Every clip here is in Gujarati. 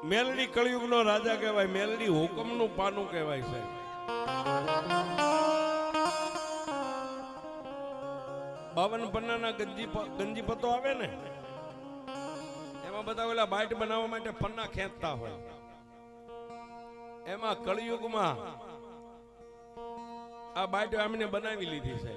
મેલડી કળિયુગનો રાજા કહેવાય, મેલડી હુકમનું પાનું કહેવાય છે. બાવન પન્નાના ગંજીપતો આવે ને, એમાં બધા ઓલા બાઈટ બનાવવા માટે પન્ના ખેંચતા હોય. એમાં કળિયુગમાં આ બાઈટ આમને બનાવી લીધી છે.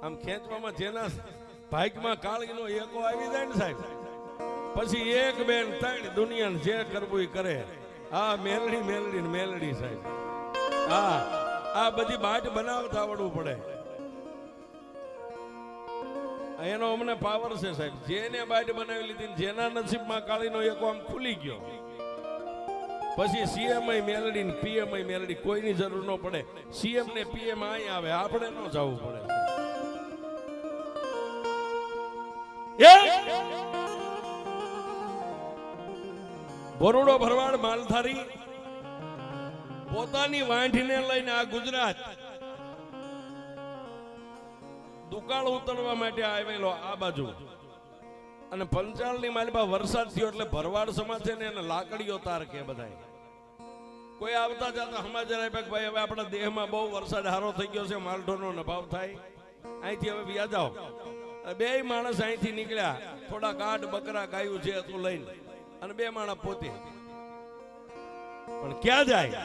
આમ ખેંચવામાં જેના ભાગ્યમાં કાળીનો એકો આવી જાય ને સાહેબ, પછી એક બેન ત્રણ દુનિયાને જે કરવું એ કરે. આ મેલડી મેલડી મેલડી સાહેબ, આ બધી બાટ બનાવતા આવડવું પડે. એનો અમને પાવર છે સાહેબ. જેને બાટ બનાવી લીધી, જેના નસીબમાં કાળીનો એકો આમ ખુલી ગયો, પછી સીએમ મેલડી ને પીએમ મેલડી, કોઈની જરૂર ન પડે. સીએમ ને પીએમ અહીં આવે, આપણે ન જવું પડે. ભરોડો ભરવાડ માલધારી પોતાની વાંઢીને લઈને આ ગુજરાત દુકાળ ઉતરવા માટે આવેલો આ બાજુ. અને પંચાળની માલિપા વરસાદ થયો એટલે ભરવાડ સમાજ છે ને એને લાકડીઓ તાર કે બધા. કોઈ આવતા જતા સમાચાર આપ્યા કે ભાઈ હવે આપણા દેહમાં બહુ વરસાદ હારો થઈ ગયો છે, માલઢોરનો નભાવ થાય, અહીંથી હવે વ્યા જાઓ. બે માણસ અહીંથી નીકળ્યા, થોડા ગાઢ બકરા ગાયું છે હતું લઈને, અને બે માણસ પોતે. પણ ક્યાં જાય?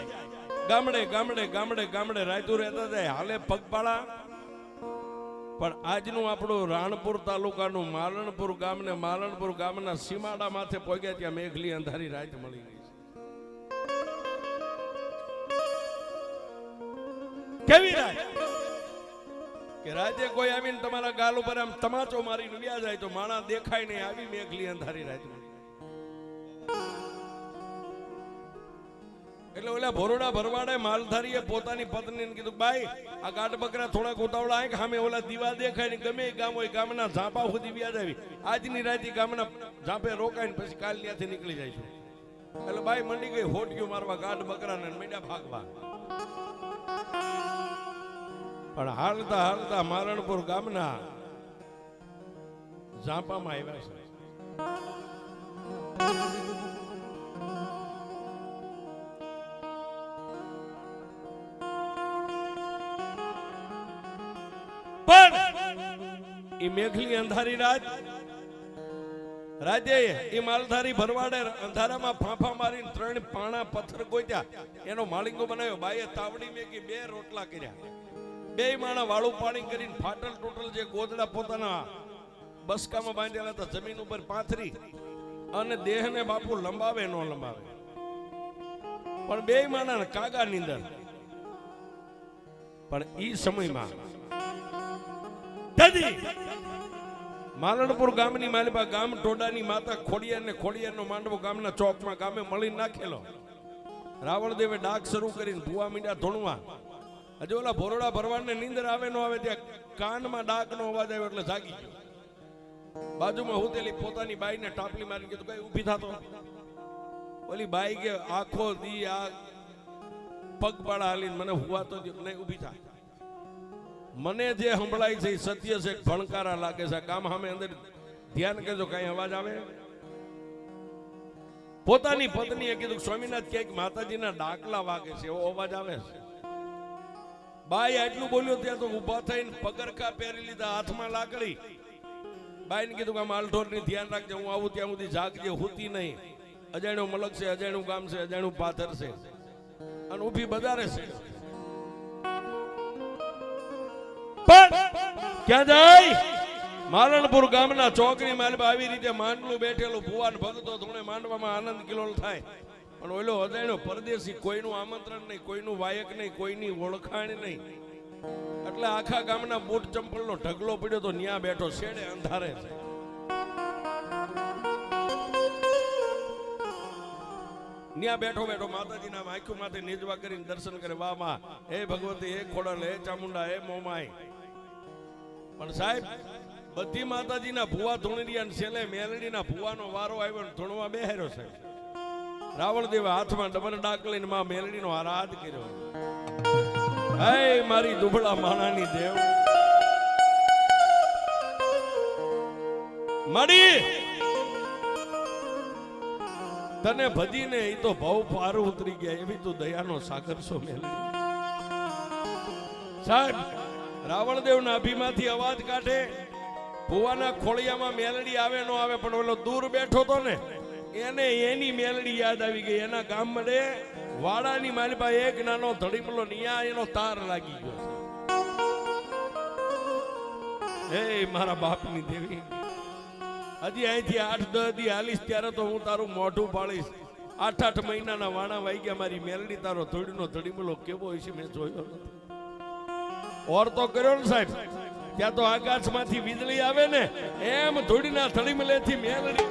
ગામડે ગામડે ગામડે ગામડે રાયતું રહેતા જાય, હાલે પગપાળા. પણ આજનું આપણું રાણપુર તાલુકાનું માલણપુર ગામ ને માલણપુર ગામના સીમાડા માથે પહોંચ્યા, ત્યાં મેઘલી અંધારી રાત મળી ગઈ. કેવી રાત કે રાજે કોઈ આવીને તમારા ગાલ ઉપર આમ તમાચો મારીને વ્યા જાય તો માણા દેખાય નહીં. આવી મેઘલી અંધારી રાત. એટલે ઓલા ભરોડા ભરવાડે માલધારીએ પોતાની પત્નીને કીધું, બાઈ આ ગાઢ બકરા થોડાક ઉતાવળા આય, સામે ઓલા દીવા દેખાય ને ગમે ગામ હોય ગામના ઝાપા સુધી વ્યાજ આવી. આજની રાતે ગામના ઝાપે રોકાય ને પછી કાલ ત્યાંથી નીકળી જાય છે. એટલે બાઈ મંડી ગઈ હોટિયું મારવા ગાઢ બકરાને, મેડા ભાગવા. પણ હાલતા હાલતા મારણપુર ગામના ઝાપામાં આવ્યા છે. પણ મેઘલી અંધારી રાત રાજે એ માલધારી ભરવાડે અંધારામાં ફાંફા મારીને 3 પાણા પથ્થર ગોત્યા, એનો માળીંગો બનાવ્યો. બાઈએ તાવડી મેકી 2 રોટલા કર્યા. 2 માણા વાળું પાણી કરીને ફાટલ ટોટલ જે ગોદડા પોતાના બસકામાં બાંધેલા હતા જમીન ઉપર પાથરી, અને દેહને બાપુ લંબાવે ન લંબાવે, પણ 2 માણા કાગા નીંદર. પણ ઈ સમયમાં માલણપુર ગામની માલિપા ગામ ટોડાની માતા ખોડિયારનો માંડવો ગામના ચોકમાં ગામે મળી નાખેલો. રાવણદેવે ડાક શરૂ કરીને ભૂવા મીંડા ધોણવા. હજુ ઓલા ભોરડા ભરવાડને નીંદર આવે ન આવે ત્યાં કાનમાં ડાકનો અવાજ આવ્યો એટલે જાગી ગયો. બાજુમાં હુતેલી પોતાની બાઈને ટાપલી મારી કીધું, કઈ ઊભી થાતો. ઓલી બાઈ કે આખો દી આ પગપાળા હાલીને મને હુવાતો નહીં, ઊભી થા. મને જે સંભળાય છે સત્ય છે, ભણકારા લાગે છે. કામ સામે અંદર ધ્યાન કરજો, કઈ અવાજ આવે. પોતાની પત્નીએ કીધું, સ્વામીનાથ ક્યાંક માતાજીના ડાકલા વાગે છે, એવો અવાજ આવે છે. બાઈ આટલું બોલ્યો ત્યાં તો ઉભા થઈને પગરખા પહેરી લીધા, હાથમાં લાકડી. બાઈને કીધું કે માલઢોરની ધ્યાન રાખજે, હું આવું ત્યાં સુધી જાગજે, હુતી નહીં. અજાણ્યો મલક છે, અજાણ્યું ગામ છે, અજાણ્યું પાથર છે, અને ઊભી બજારે છે. ક્યાં જાય? માલણપુર ગામના ચોકની માલબા આવી રીતે માંડલું બેઠેલું ભુવાન ભગતો ધૂણે માંડવામાં આનંદ કિલોલ થાય. પણ ઓલો અજાણ્યો પરદેશી, કોઈનું આમંત્રણ નહીં, કોઈનું વાયક નહીં, કોઈની ઓળખાણ નહીં. એટલે આખા ગામના બૂટ ચંપલનો ઢગલો પડ્યો તો ન્યા બેઠો શેડે અંધારે છે. ન્યા બેઠો બેઠો માતાજીના આંખો માથે નીજવા કરીને દર્શન કરે. વાહ વાહ, હે ભગવતી, હે ખોડલ, હે ચામુંડા, હે મોમાઈ. પણ સાહેબ બધી માતાજીના ભુવા ધૂણિયા, છેલ્લે મેલડીના ભુવાનો વારો આવ્યો ને ધૂણવા બેહાર્યો છે. રાવણદેવે હાથમાં ડબલ ડાક લઈને માં મેલડીનો આરાધ કર્યો. હે મારી દુબળા માણાની દેવ, માડી તને ભજીને એ તો ભાવ પાર ઉતરી ગયા એવી તું દયાનો સાગર છો મેલડી. સાહેબ રાવણદેવના અભિમાંથી અવાજ કાઢે, ભુવાના ખોળિયામાં મેલડી આવે ન આવે, પણ ઓલો દૂર બેઠો તો ને એને એની મેલડી યાદ આવી ગઈ. એના ગામ મળે વાડાની માલપા એક નાનો ધડીમલો નિયા એનો તાર લાગી ગયો. હે મારા બાપની દેવી, હજી અહીંથી 8-10 દી હાલીશ ત્યારે તો હું તારું મોઢું પાડીશ. 8-8 મહિનાના વાણા વાઈ ગયા, મારી મેલડી તારો ધોડીનો ધડીમલો કેવો હોય છે મેં જોયો નથી. ઓર તો કર્યો ને સાહેબ, ત્યાં તો આકાશમાંથી વીજળી આવે ને એમ ધોડીના ધડીમલેથી મેલડી.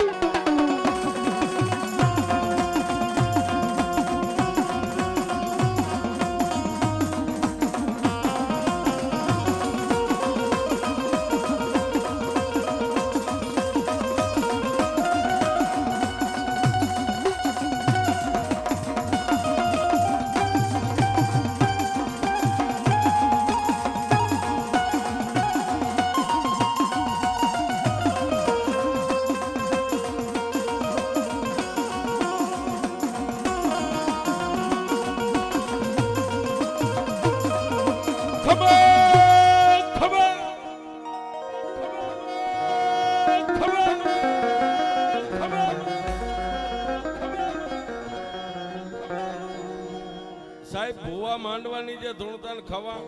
સાહેબ ભુવા માંડવાની જે ધૂણતા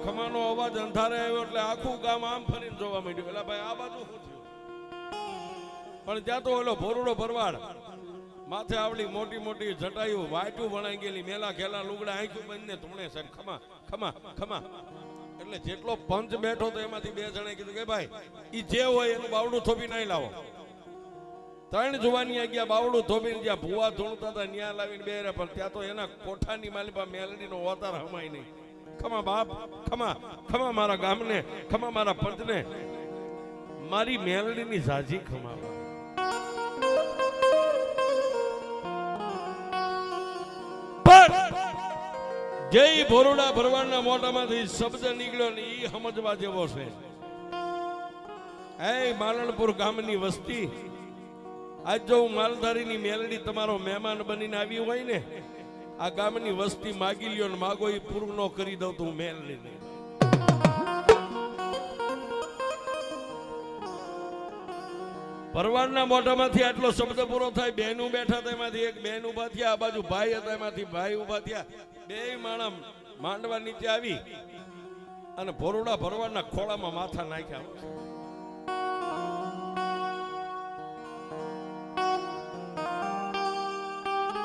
ખમાનો અવાજ અંધારે આવ્યો એટલે આખું ગામ આમ ફરીને જોવા માંડ્યું. એટલે ભાઈ આ બાજુ શું થયું? પણ ત્યાં તો ઓલો ભોરુડો ભરવાડ માથે આવડી મોટી મોટી જટાયું વાટું વણાઈ ગયેલી, મેલા ખેલા લુગડા આંખ્યું બંને ધૂણે સાહેબ ખમા ખમા ખમા. એટલે જેટલો પંચ બેઠો તો એમાંથી 2 જણે કીધું કે ભાઈ ઈ જે હોય એનું બાવડું થોપી નહીં લાવો. 3 જુવાની ગયા બાવડું થોપીને જ્યાં ભુવા ધૂણતા હતા ન્યા લાવીને બેરે, પણ ત્યાં તો એના કોઠાની માલિપા મેલડીનો અવતાર હમાય નહીં. ખમા બાપ ખમા ખમા મારા ગામને, ખમા મારા પંચને, મારી મેલડીની ઝાઝી ખમા. જય ભોરુડા ભરવાડના મોઢામાંથી શબ્દ નીકળ્યો ને ઈ સમજવા જેવો છે. એ માલણપુર ગામની વસ્તી, આજ જો હું માલધારીની મેલડી તમારો મહેમાન બનીને આવી હોય ને, આ ગામની વસ્તી માગી લ્યો ને માગો એ પૂરું ન કરી દઉં તો હું મેલડીને. ભરવાડના મોઢામાંથી આટલો શબ્દ પૂરો થાય. બહેનું બેઠા હતા એમાંથી એક બહેન ઉભા થયા, આ બાજુ ભાઈ હતા એમાંથી ભાઈ ઉભા થયા. 2 માણસ માંડવા નીચે આવી અને ભોરુડા ભરવાડના ખોળામાં માથા નાખ્યા.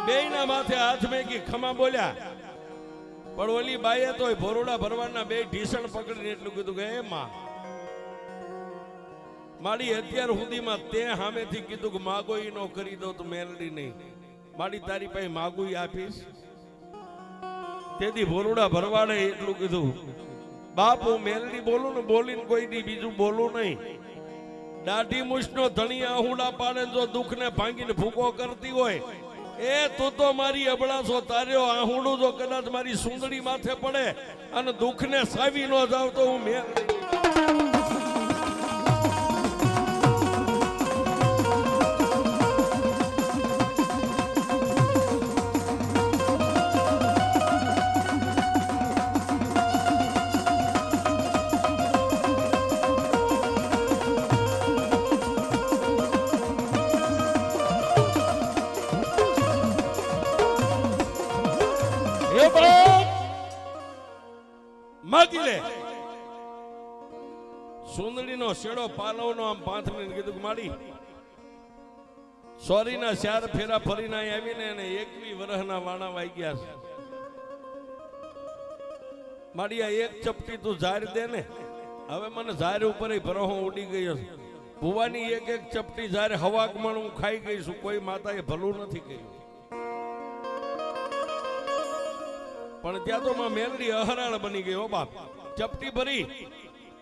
બેયના માથે હાથ મેકી ખમા બોલ્યા, પણ ઓલી બાઈએ તો ભોરુડા ભરવાડના 2 ઢીસણ પકડીને એટલું કીધું કે એ માં માડી અત્યાર સુધીમાં તે સામેથી કીધું કે માગો ઈ નો કરી દો તો મેલડી નહીં, માડી તારી પાસે માગું આપીશ. તેથી ભોરુડા ભરવાડે એટલું કીધું, બાપ હું મેલડી બોલું ને બોલીને કોઈ દી બીજું બોલું નહીં. દાઢી મૂછનો ધણી આહુડા પાડે જો દુઃખને ભાંગીને ભૂકો કરતી હોય, એ તું તો મારી અબળાસો તાર્યો આહુડું જો કદાચ મારી સુંદડી માથે પડે અને દુઃખને સાવી ન જાવ તો હું મેલડી. માગી લે. સુંદડીનો શેડો પાલવનો આમ પાથરીને કીધું કે માડી સોરીના 4 ફેરા ફરીને આવીને એને 21 વર્ષના વાણા વાઈ ગયા છે. માડી આ એક ચપટી તું ઝાર દે ને, હવે મને ઝાર ઉપર ભરોહો ઉડી ગયો છે. ભુવાની એક ચપટી ઝાર હવાકમાં હું ખાઈ ગઈ છું, કોઈ માતાએ ભલું નથી કર્યું. પણ ત્યાં તો માં મેલડી અહરાળ બની ગઈ. હો બાપ, ચપટી ભરી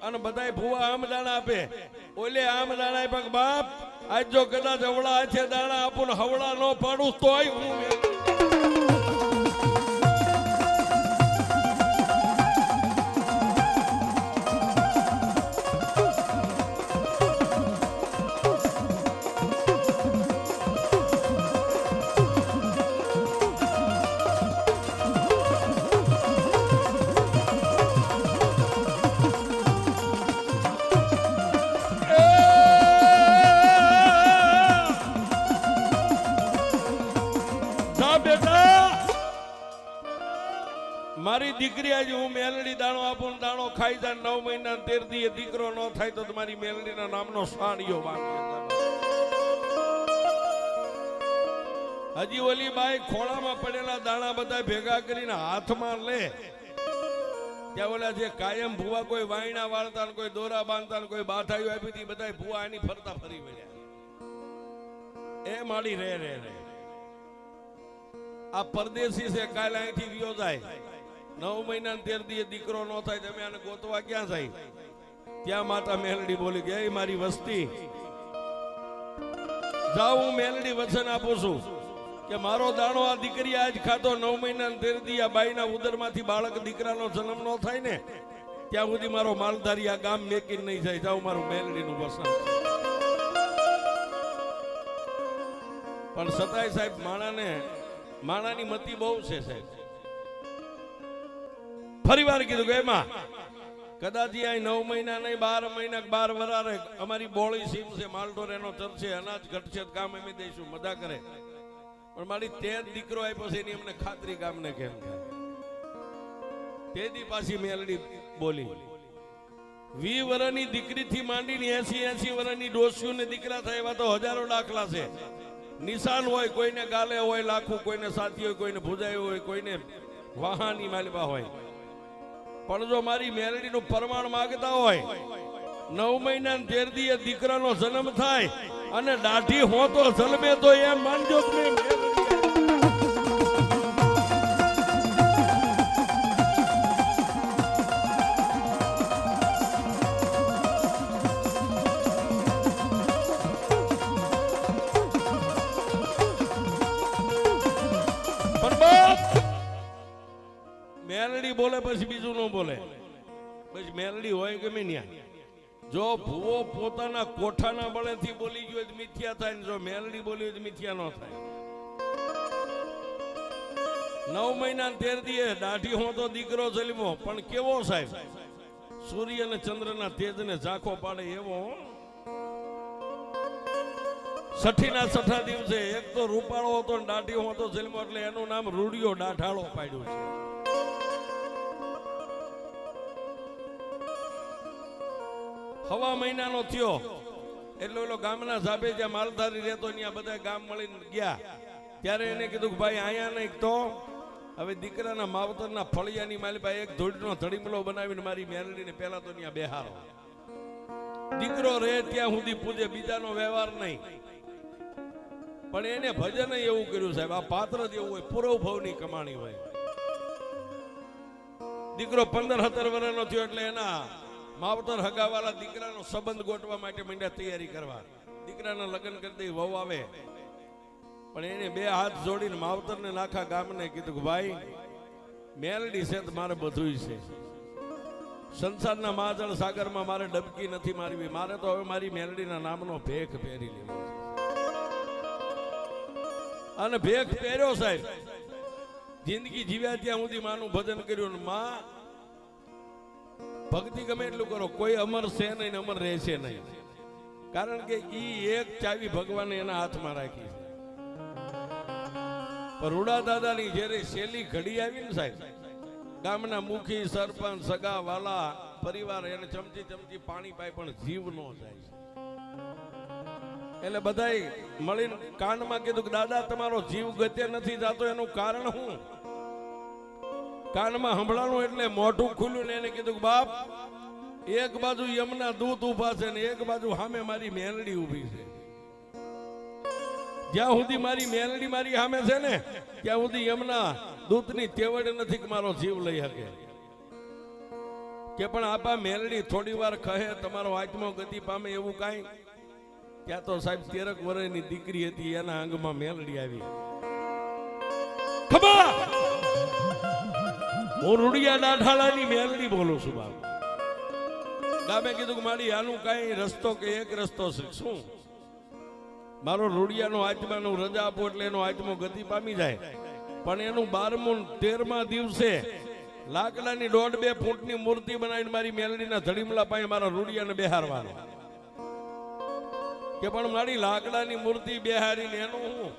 અને બધાય ભુવા આમ દાણા આપે, ઓલે આમ દાણા આપ્યા. બાપ આજ જો કદાચ હવળા છે દાણા આપું હવળા ન પાડું તોય હું જા બેટા, મારી દીકરી આજે હું મેલડી દાણો આપું, દાણો ખાઈ જાય 9 મહિના 13 દી દીકરો ન થાય તો તમારી મેલડીના નામનો સાડિયો બાંધે. હજી ઓલી બાઈ ખોળામાં પડેલા દાણા બધા ભેગા કરીને હાથમાં લે, ત્યાં ઓલા જે કાયમ ભૂવા કોઈ વાયણા વાળતા ને કોઈ દોરા બાંધતા ને કોઈ બાધાઈઓ આપી હતી, બધા ભૂવા એની ફરતા ફરી વળ્યા. એ માડી રે રે રે આ પરદેશી છે, કાલે અહીંથી વિયો જાય 9 મહિના 13 દી દીકરો ન થાય, તમે આને ગોતવા ક્યાં જાય? ત્યાં માતા મેલડી બોલી કે એ મારી વસ્તી જાઓ, હું મેલડી વચન આપું છું કે મારો દાણો આ દીકરી આજ ખાતો 9 મહિના 13 દી આ બાઈના ઉદરમાંથી બાળક દીકરાનો જન્મ ન થાય ને ત્યાં સુધી મારો માલધારી આ ગામ મેકીને નહીં જાય. જાઓ, મારું મેલડીનું વચન. પણ સતાય સાહેબ માણાની મતી બહુ છે સાહેબ. ફરી વાર કીધું કે એમાં કદાચ અહીં 9 મહિના નહીં 12 મહિના 12 વરારે અમારી બોળી સીમ છે, માલઢોર એનો ચરશે, અનાજ ઘટશે, કામ અમે દઈશું, મજા કરે. પણ મારી તે દીકરો આપ્યો છે એની અમને ખાતરી ગામને કેમ થાય? તેથી પાછી મેલડી બોલી 20 વર્ષની દીકરીથી માંડીને 80 વર્ષની ડોસીઓને દીકરા થાય એવા તો હજારો દાખલા છે. નિશાન હોય, કોઈને ગાલે હોય લાખું, કોઈને સાથી હોય, કોઈને ભુજાયું હોય, કોઈને વાહાની માલવા હોય. પણ જો મારી મેલડીનું પ્રમાણ માંગતા હોય 9 મહિના 13 દી દીકરાનો જન્મ થાય અને દાઢી હો તો જન્મે તો એમ માનજો કે મેલડી બોલે પછી બીજું ન બોલે. પછી મેલડી હોય ગમે ન્યા. જો ભૂવો પોતાના કોઠાના બળેથી બોલી ગયો તો મિથ્યા થાય ને જો મેલડી બોલી તો મિથ્યા ન થાય. 9 મહિના 13 દીએ દાઢી હો તો દીકરો જન્મો, પણ કેવો સાહેબ? સૂર્ય અને ચંદ્રના તેજને ઝાંખો પાડે એવો. 6 દિવસે એક તો રૂપાળો હતો ને દાઢી હો તો જન્મો, એટલે એનું નામ રૂડિયો દાઢાળો પાડ્યું છે. હવા મહિનાનો થયો એટલે ઓલો ગામના સાબે જ્યાં માલધારી રહેતો ત્યાં બધા ગામ મળીને ગયા. ત્યારે એને કીધું કે ભાઈ અહીંયા નહીં તો હવે દીકરાના માવતરના ફળિયાની માલિપા એક ધોડીનો ધડીમલો બનાવીને મારી મેલડીને પહેલા તો ત્યાં બેહારો. દીકરો રહે ત્યાં સુધી પૂજે, બીજાનો વ્યવહાર નહીં. પણ એને ભજન એવું કર્યું સાહેબ, આ પાત્ર જ એવું હોય, પૂરવ ભવની કમાણી હોય. દીકરો 15-17 વર્ષનો થયો એટલે એના માવતર હગાવાલા દીકરાનો સંબંધ ગોઠવા માટે માંડ્યા તૈયારી કરવા. દીકરાના લગ્ન કરી દઈ, વહુ આવે. પણ એને 2 હાથ જોડીને માવતરને નાખા ગામને કીધું કે ભાઈ મેલડી છે તો મારે બધું છે. સંસારના મહાજળ સાગરમાં મારે ડબકી નથી મારવી, મારે તો હવે મારી મેલડીના નામનો ભેખ પહેરી લેવો. અને ભેખ પહેર્યો સાહેબ. જિંદગી જીવ્યા ત્યાં સુધી માનું ભજન કર્યું. માં ભક્તિ ગમે એટલું કરો, કોઈ અમર છે નહીં, અમર રહેશે નહીં. કારણ કે ઈ એક ચાવી ભગવાને એના હાથમાં રાખી છે. પણ રૂડા દાદાની જ્યારે શેલી ઘડી આવી ને સાહેબ, ગામના મુખી, સરપંચ, સગા વાલા, પરિવાર એને ચમચી પાણી પાય પણ જીવ નો જાય. એટલે બધાય મળીને કાનમાં કીધું કે દાદા તમારો જીવ ગતે નથી જાતો, એનું કારણ શું? કાનમાં સંભળાણું એટલે મોઢું ખુલ્યું ને એને કીધું કે બાપ એક બાજુ યમના દૂત ઉભા છે ને એક બાજુ સામે મારી મેલડી ઉભી છે. જ્યાં સુધી મારી મેલડી મારી સામે છે ને ત્યાં સુધી યમના દૂતની તેવડ નથી કે મારો જીવ લઈ શકે. કે પણ આપા મેલડી થોડી વાર કહે તમારો આત્મો ગતિ પામે એવું કાંઈ? ત્યાં તો સાહેબ 13 વર્ષની દીકરી હતી, એના અંગમાં મેલડી આવી. ખબર હું રૂડિયા દાઢાળાની મેલડી બોલું છું બાપ. ગામે કીધું કે મારી આનું કઈ રસ્તો કે એક રસ્તો છે. શું? મારો રૂડિયાનો આત્માનું રજા આપો એટલે એનો આત્મો ગતિ પામી જાય. પણ એનું 12મું 13મા દિવસે લાકડાની 1.5-2 ફૂટની મૂર્તિ બનાવીને મારી મેલડીના ધડીમલા પાસે મારા રૂડિયાને બેહારવાનો. કે પણ મારી લાકડાની મૂર્તિ બેહારીને એનું હું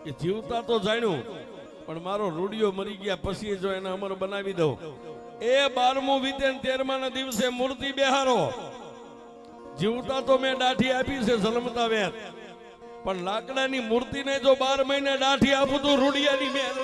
એ જીવતા તો જાણ્યું પણ મારો રૂડિયો મરી ગયા પછી જો એને અમર બનાવી દઉં. એ 12મું વીતે 13મા ના દિવસે મૂર્તિ બેહારો. જીવતા તો મેં દાઢી આપી છે જન્મતા વેર, પણ લાકડાની મૂર્તિને જો 12 મહિને દાઢી આપું તો રૂડિયાની મેર.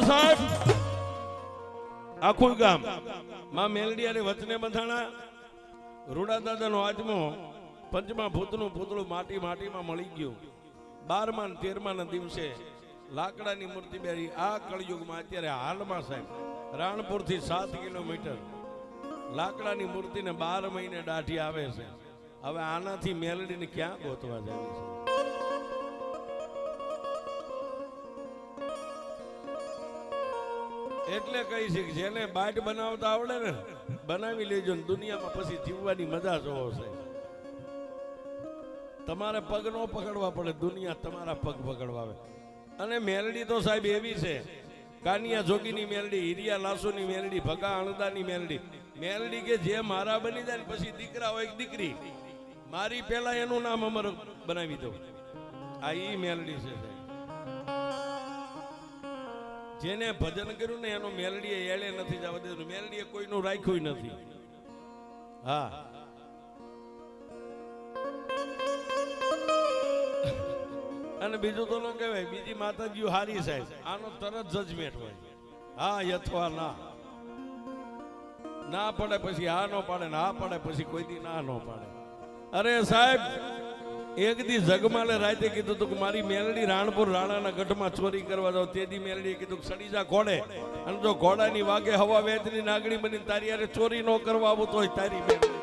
સાહેબ આખું ગામ માં મેલડી અને વચને બંધાણા. રૂડા દાદાનો આજમો પંચમા ભૂતનું પૂતળું માટીમાં મળી ગયું. 12મા અને 13મા ના દિવસે લાકડાની મૂર્તિ બેરી. આ કળયુગમાં અત્યારે હાલમાં સાહેબ રાણપુર થી 7 કિલોમીટર લાકડાની મૂર્તિને 12 મહિને દાઢી આવે છે. હવે આનાથી મેલડીને ક્યાં ગોતવા જાય છે? એટલે કહી છે કે જેને બાટ બનાવતા આવડે ને બનાવી લેજો ને દુનિયામાં પછી જીવવાની મજા જોવો છે. તમારે પગ નો પકડવા પડે, દુનિયા તમારા પગ પકડવા આવે. અને મેલડી તો સાહેબ એવી છે, કાનિયા જોગીની મેલડી, હિરિયા લાસુની મેલડી, ભગા અણદાની મેલડી. મેલડી કે જે મારા બની જાય ને પછી દીકરા હોય એક દીકરી, મારી પેલા એનું નામ અમર બનાવી દઉં. આ ઈ મેલડી છે સાહેબ. જેને ભજન કર્યું ને એનો મેલડીએ એળે નથી જવા દીધું. મેલડીએ કોઈનું રાખ્યું નથી. હા, અને બીજું તો ન કહેવાય, બીજી માતાજીઓ હારી સાહેબ, આનો તરત જજમેન્ટ હોય. હા અથવા ના પડે પછી હા ન પાડે, ના પાડે પછી કોઈ દી ના ન પાડે. અરે સાહેબ એક દી જગમાલે રાતે કીધું તું કે મારી મેલડી રાણપુર રાણાના ગઢમાં ચોરી કરવા જાવ. તેદી મેલડીએ કીધું કે સડી જા ઘોડે, અને જો ઘોડાની વાગે હવા વેચની નાગણી બની તારી યારે ચોરી ન કરવા આવું તો તારી મેલડી